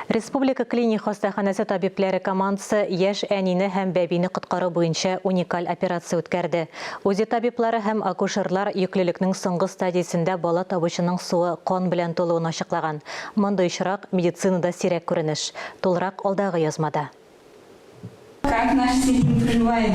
Республика клиник хастаханасы табипләре командасы яшь әнине һәм бәбине коткару буенча уникаль операция үткәрде. Үзе табиплары һәм акушерлар йөклелекнең соңгы стадиясендә бала табучының суы кан белән тулуын ачыклаган. Мондый очрак медицинада сирәк күренеш. Тулырак алдагы язмада. Как наш сын проживает?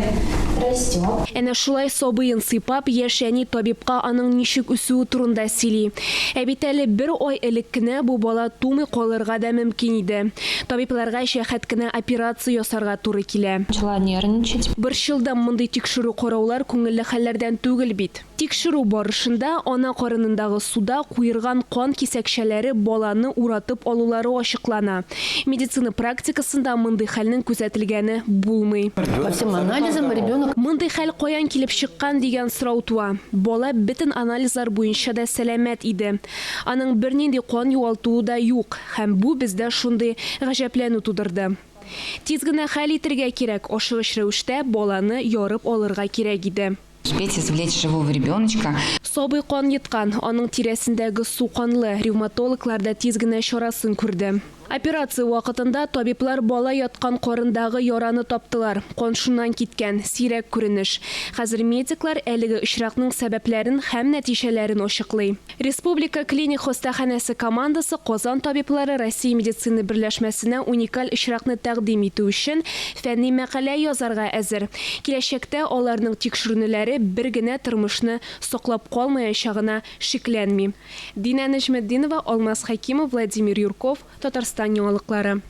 Растет. Әнә шулай собыйын сыйпап, яшәни табипка аның ничек үсүе турында сөйли. Бит әле бер ай элек кенә бу бала тумый калырга да мөмкин иде. Табипларга шәһәт кенә операция ясарга туры килә. Начала нервничать. Бер елда мондый тикшерү караулар күңелле хәлләрдән түгел бит. Тикшерү барышында ана карынындагы суда куерган кан кисәкчәләре баланы уратып алулары ачыклана. Медицина практикасында мондый хәлнең күзәтелгәне булмый. По всем анализам ребенок. Мондый хәл каян килеп чыккан дигән сорау туа. Бала бөтен анализлар буенча да сәламәт иде. Аның бернинди кан юалтуы да юк, һәм бу бездә шундый гаҗәпләнү тудырды. Тиз генә хәл итәргә кирәк, ашыгыч рәвештә баланы ярып алырга кирәк иде. Успеть извлечь живого ребеночка. Собый кан йоткан, аның тирәсендәге су канлы. Ревматологлар да тиз генә чарасын күрде. Операция вакытында табиплар бала яткан карындагы яраны таптылар. Кан шуннан киткән, сирәк күренеш. Хәзер медиклар әлеге очракның сәбәпләрен һәм нәтиҗәләрен ачыклый. Республика клиник хастаханасы командасы Казан табиплары Россия медицина берләшмәсенә уникаль очракны тәкъдим итү өчен фәнни мәкалә язарга әзер. Киләчәктә аларның тикшерүләре бер генә тормышны саклап калмаячагына шикләнми. Динә Нәҗметдинова, Алмаз Хәкимов, Владимир Юрков, Татарстан яңалыклары.